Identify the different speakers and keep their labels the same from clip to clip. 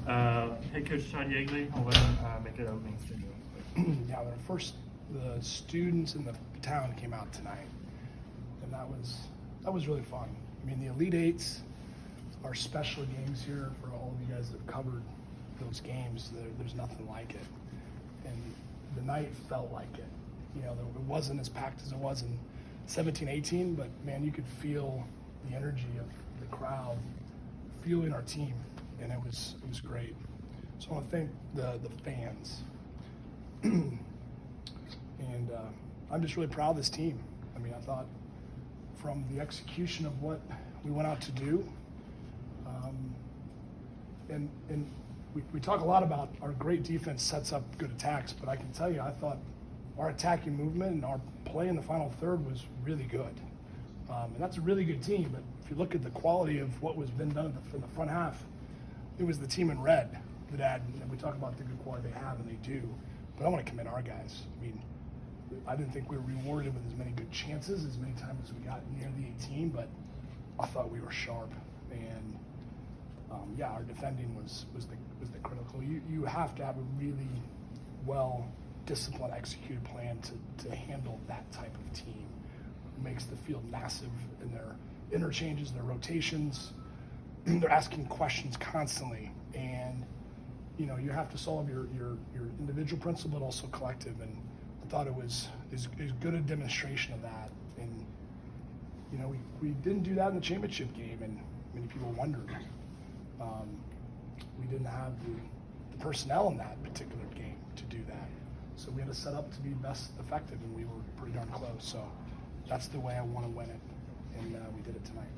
Speaker 1: Head Coach Todd Yeagley, I'll let him make an opening statement.
Speaker 2: Yeah, the students in the town came out tonight, and that was really fun. I mean, the Elite Eights are special games here for all of you guys that have covered those games. There's nothing like it, and the night felt like it. You know, it wasn't as packed as it was in 17-18, but man, you could feel the energy of the crowd fueling our team, and it was great. So I want to thank the fans, and I'm just really proud of this team. I mean, I thought from the execution of what we went out to do, and we talk a lot about our great defense sets up good attacks, but I can tell you, I thought our attacking movement and our play in the final third was really good. And that's a really good team, but if you look at the quality of what was been done in the front half, it was the team in red that had, and we talk about the good quality they have, and they do, but I want to commend our guys. I mean, I didn't think we were rewarded with as many good chances as many times as we got near the 18, but I thought we were sharp, and yeah, our defending was the critical. You have to have a really well disciplined, executed plan to handle that type of team. It makes the field massive in their interchanges, their rotations. They're asking questions constantly, and you know, you have to solve your individual principle, but also collective. And I thought it was as good a demonstration of that. And you know, we didn't do that in the championship game, and many people wondered. We didn't have the personnel in that particular game to do that. So we had to set up to be best effective, and we were pretty darn close. So that's the way I want to win it, and we did it tonight.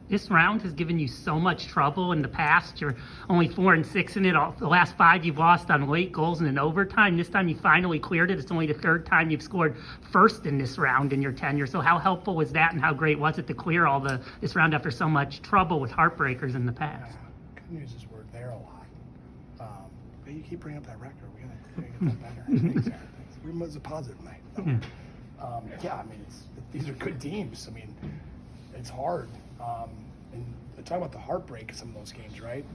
Speaker 3: This round has given you so much trouble in the past. You're only 4-6 in it. The last 5 you've lost on late goals and in overtime. This time you finally cleared it. It's only the 3rd time you've scored first in this round in your tenure. So how helpful was that, and how great was it to clear all this round after so much trouble with heartbreakers in the past?
Speaker 2: Good news is we're there a lot. But you keep bringing up that record. We gotta get that better. Thanks, Aaron. Thanks. It was a positive night. Yeah, I mean, these are good teams. I mean, it's hard. And talk about the heartbreak of some of those games, right?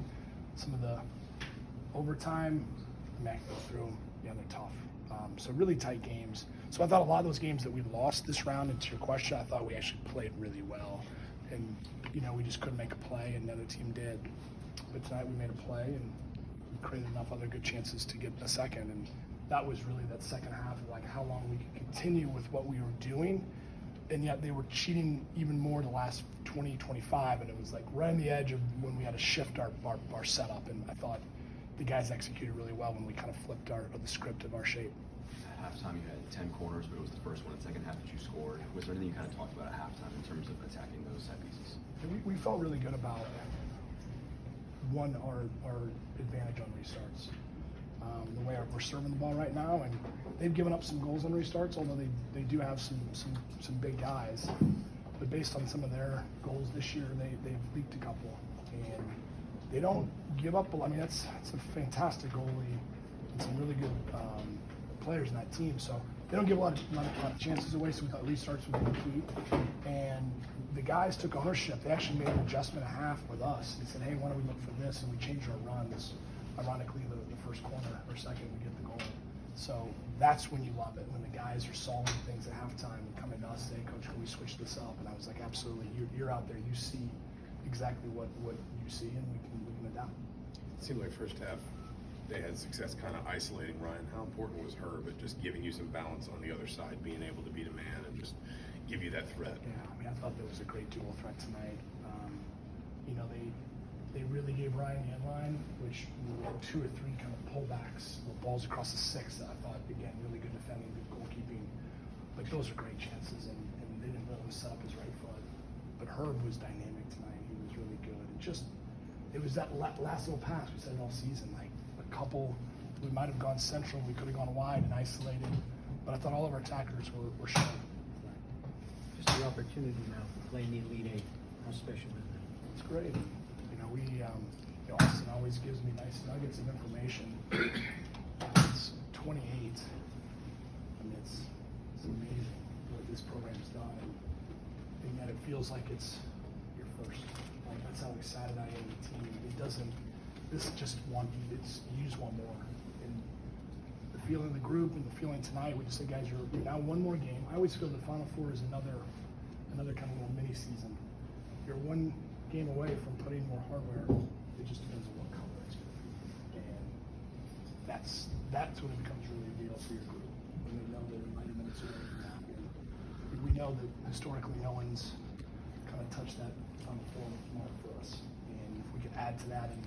Speaker 2: Some of the overtime, I mean, I can go through them. Yeah, they're tough. So really tight games. So I thought a lot of those games that we lost this round, and to your question, I thought we actually played really well. And, you know, we just couldn't make a play, and the other team did. But tonight we made a play, and we created enough other good chances to get a second. And that was really that second half of like how long we could continue with what we were doing. And yet they were cheating even more the last 20, 25, and it was like right on the edge of when we had to shift our setup. And I thought the guys executed really well when we kind of flipped the script of our shape.
Speaker 4: At halftime, you had 10 corners, but it was the first one in the second half that you scored. Was there anything you kind of talked about at halftime in terms of attacking those set pieces?
Speaker 2: We felt really good about our advantage on restarts. The way we're serving the ball right now, and they've given up some goals on restarts, although they do have some big guys. But based on some of their goals this year, they've leaked a couple, and they don't give up. I mean, that's a fantastic goalie and some really good players in that team. So they don't give a lot of chances away. So we thought restarts would be key, and the guys took ownership. They actually made an adjustment at half with us. They said, "Hey, why don't we look for this?" And we changed our runs. Ironically, the first corner or second, we get the goal. So that's when you love it, when the guys are solving things at halftime and coming to us saying, "Coach, can we switch this up?" And I was like, "Absolutely. You're out there. You see exactly what you see, and we can adapt."
Speaker 5: It seemed like first half they had success kind of isolating Ryan. How important was her, but just giving you some balance on the other side, being able to beat a man and just give you that threat?
Speaker 2: Yeah, I mean, I thought there was a great dual threat tonight. You know, they really gave Ryan the end line, which we had 2 or 3 kind of pullbacks, balls across the 6 that I thought, again, really good defending, good goalkeeping. Like, those are great chances, and they didn't really set up his right foot. But Herb was dynamic tonight. He was really good. It was that last little pass we said all season, like a couple, we might have gone central, we could have gone wide and isolated, but I thought all of our attackers were sharp.
Speaker 6: Just the opportunity now to play in the Elite Eight. How special is that?
Speaker 2: It's great. You know, Austin always gives me nice nuggets of information. It's 28. I mean, it's amazing what this program's done, and yet it feels like it's your first. Like, that's how excited I am. The team. this is just one. You just want more. And the feeling of the group and the feeling tonight, we just said, guys, you're now one more game. I always feel the Final Four is another kind of little mini season. You're one game away from putting more hardware. It just depends on what color it's going to be, and that's when it becomes really real for your group. When they know they're 90 minutes away from that. And we know that historically no one's kind of touched that Final Four mark for us, and if we could add to that and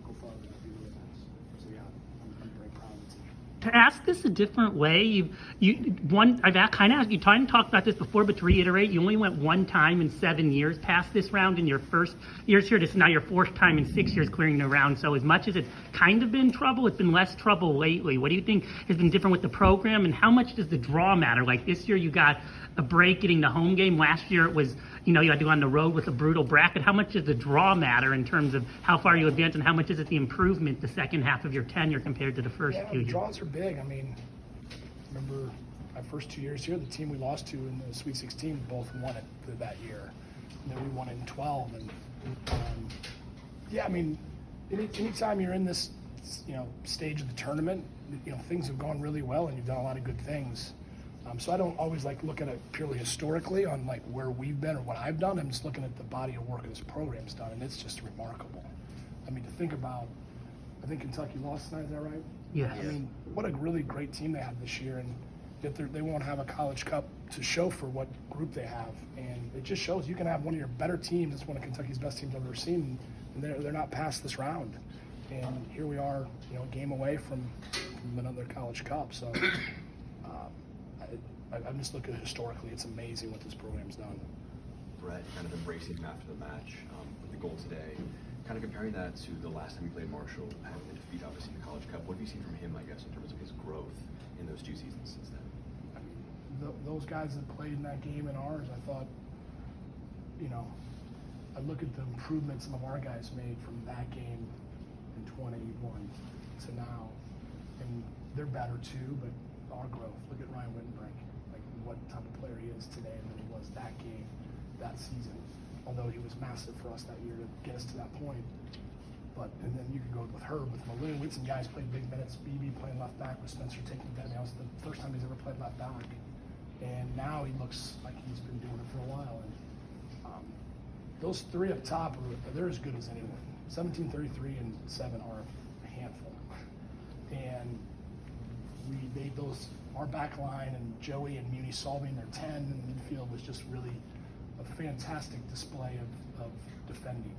Speaker 2: go farther, that'd be really nice. So yeah, I'm very proud of the team.
Speaker 3: To ask this a different way, I've kind of you talked about this before, but to reiterate, you only went one time in 7 years past this round in your first years here. This is now your fourth time in 6 years clearing the round. So as much as it's kind of been trouble, it's been less trouble lately. What do you think has been different with the program, and how much does the draw matter? Like this year, you got a break getting the home game. Last year, it was you had to go on the road with a brutal bracket. How much does the draw matter in terms of how far you advance, and how much is it the improvement the second half of your tenure compared to the first few
Speaker 2: the
Speaker 3: years?
Speaker 2: draws are big. I mean, remember my first 2 years here, the team we lost to in the Sweet 16 both won it that year. And then we won it in 12. And yeah, I mean, anytime you're in this stage of the tournament, things have gone really well and you've done a lot of good things. So I don't always look at it purely historically on where we've been or what I've done. I'm just looking at the body of work this program's done, and it's just remarkable. I mean, to think about, I think Kentucky lost tonight, is that right?
Speaker 3: Yes.
Speaker 2: I mean, what a really great team they have this year, and yet they won't have a College Cup to show for what group they have. And it just shows you can have one of your better teams. It's one of Kentucky's best teams I've ever seen, and they're not past this round. And here we are, a game away from another College Cup. So I'm just looking historically. It's amazing what this program's done.
Speaker 4: Brett kind of embracing him after the match with the goal today. Kind of comparing that to the last time he played Marshall, having the defeat obviously in the College Cup. What have you seen from him, I guess, in terms of his growth in those 2 seasons since then?
Speaker 2: I mean, those guys that played in that game and ours, I thought, I look at the improvements some of our guys made from that game in 21 to now, and they're better too, but our growth, look at Ryan Wittenbrink, what type of player he is today than he was that game, that season. Although he was massive for us that year to get us to that point. And then you could go with Herb, with Malone. We had some guys played big minutes. BB playing left back with Spencer taking the that was the first time he's ever played left back. And now he looks like he's been doing it for a while. And those three up top, they're as good as anyone. 17, 33, and 7 are a handful. And we made those, our back line and Joey and Muni solving their 10 in the midfield was just really a fantastic display of defending,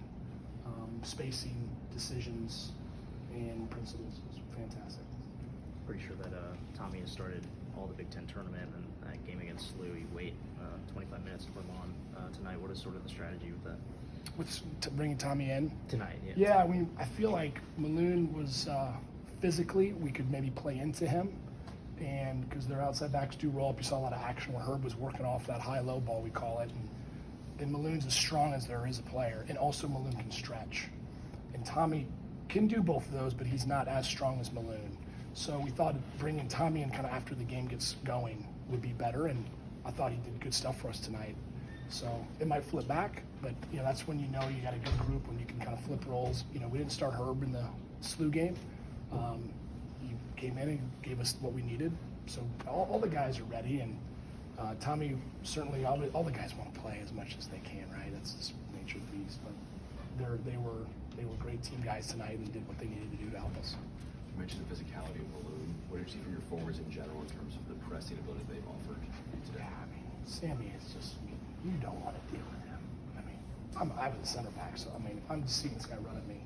Speaker 2: spacing, decisions, and principles. It was fantastic.
Speaker 7: Pretty sure that Tommy has started all the Big Ten tournament, and that game against SLU, you wait 25 minutes to put him on tonight. What is sort of the strategy with that?
Speaker 2: Bringing Tommy in?
Speaker 7: Tonight, yeah.
Speaker 2: Yeah, I mean, I feel like Maloon was physically, we could maybe play into him. And because their outside backs do roll up, you saw a lot of action where Herb was working off that high-low ball, we call it. And Maloon's as strong as there is a player. And also Maloon can stretch. And Tommy can do both of those, but he's not as strong as Maloon. So we thought bringing Tommy in kind of after the game gets going would be better. And I thought he did good stuff for us tonight. So it might flip back, but that's when you got a good group, when you can kind of flip roles. We didn't start Herb in the SLU game. He came in and gave us what we needed. So all the guys are ready, and Tommy certainly, all the guys want to play as much as they can, right? That's just the nature of the beast. But they were great team guys tonight and did what they needed to do to help us.
Speaker 4: You mentioned the physicality of Malone. What did you see from your forwards in general in terms of the pressing ability they've offered today?
Speaker 2: Yeah, I mean, Sammy is just, you don't want to deal with him. I mean, I was a center back, so I mean, if I'm just seeing this guy run at me,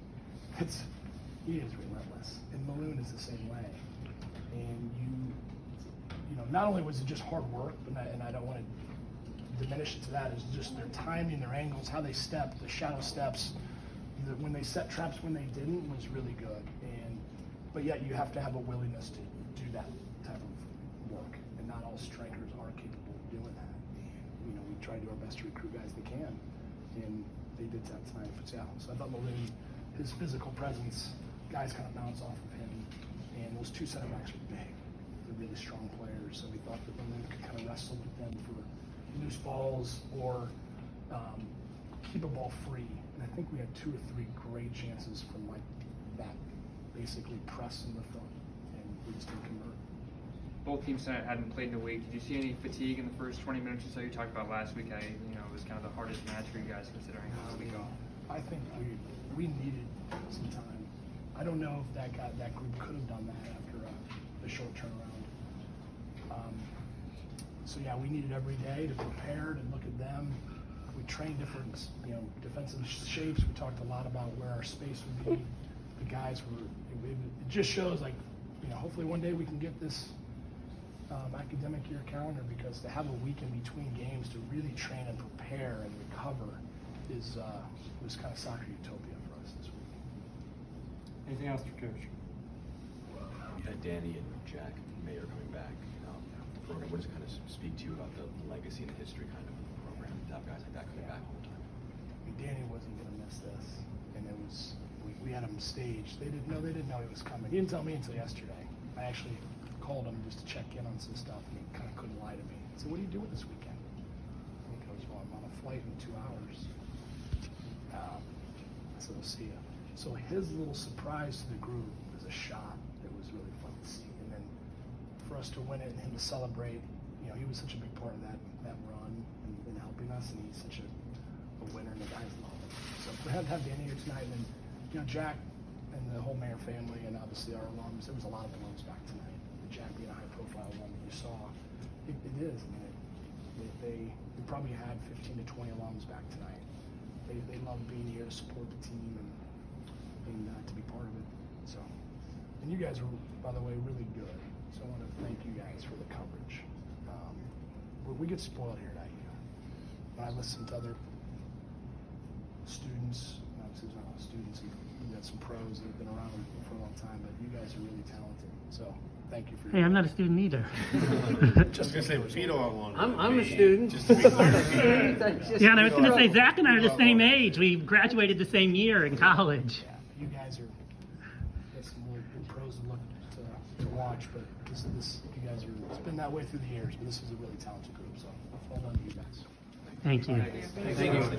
Speaker 2: he is relentless. And Maloon is the same way. And not only was it just hard work, and I don't want to diminish it to that, it's just their timing, their angles, how they step, the shadow steps, when they set traps, when they didn't, was really good. But yet you have to have a willingness to do that type of work, and not all strikers are capable of doing that. And we try to do our best to recruit guys they can, and they did that tonight. But yeah, so I thought Maloon, his physical presence, guys kind of bounce off of him, and those two center backs are big. They're really strong players, so we thought that Maloon could kind of wrestle with them for loose balls or keep a ball free. And I think we had 2 or 3 great chances from that basically press in the front, and we just didn't convert.
Speaker 8: Both teams tonight hadn't played in a week. Did you see any fatigue in the first 20 minutes or so? You talked about last week. It was kind of the hardest match for you guys considering it was a week off.
Speaker 2: I think we needed some time. I don't know if that group could have done that after a short turnaround. So yeah, we needed every day to prepare, to look at them. We trained different, defensive shapes. We talked a lot about where our space would be. The guys were. It just shows hopefully one day we can get this academic year calendar, because to have a week in between games to really train and prepare and recover was kind of soccer utopia for us this week.
Speaker 1: Anything else for Coach?
Speaker 4: You had Danny and Jack Mayer coming back. The program, what does it kind of speak to you about the legacy and the history kind of the program to have guys like that coming back all the time?
Speaker 2: Danny wasn't going to miss this, and it was we had him staged. They didn't know he was coming. He didn't tell me until yesterday. I actually called him just to check in on some stuff, and he kind of couldn't lie to me. I said, "What are you doing this weekend?" And he goes, "Well, I'm on a flight in 2 hours." I said, "We'll see you." So his little surprise to the group was a shot. It was really fun to see, and then for us to win it and him to celebrate, he was such a big part of that run and helping us, and he's such a winner, and the guys love him. So for him to have Danny here tonight, and then Jack and the whole Mayer family, and obviously our alums, there was a lot of alums back tonight. Jack being a high-profile alum that you saw, it is. I mean, they probably had 15 to 20 alums back tonight. They love being here to support the team and to be part of it. So, and you guys were, by the way, really good. So I want to thank you guys for the coverage. We get spoiled here at IU. When I listen to other students, obviously there's not a lot of students, and we've got some pros that have been around for a long time, but you guys are really talented. So thank you for
Speaker 3: Hey, I'm not a student either.
Speaker 5: Just gonna say, Vito along.
Speaker 6: I'm a student.
Speaker 5: Just to be clear.
Speaker 3: Yeah, and I was going to say, Zach and I are the same age. We graduated the same year in college.
Speaker 2: Yeah, you guys are that's some really good pros to look to watch, but this you guys are. It's been that way through the years, but this is a really talented group. So well done to you guys.
Speaker 3: Thank you.
Speaker 6: Thank you.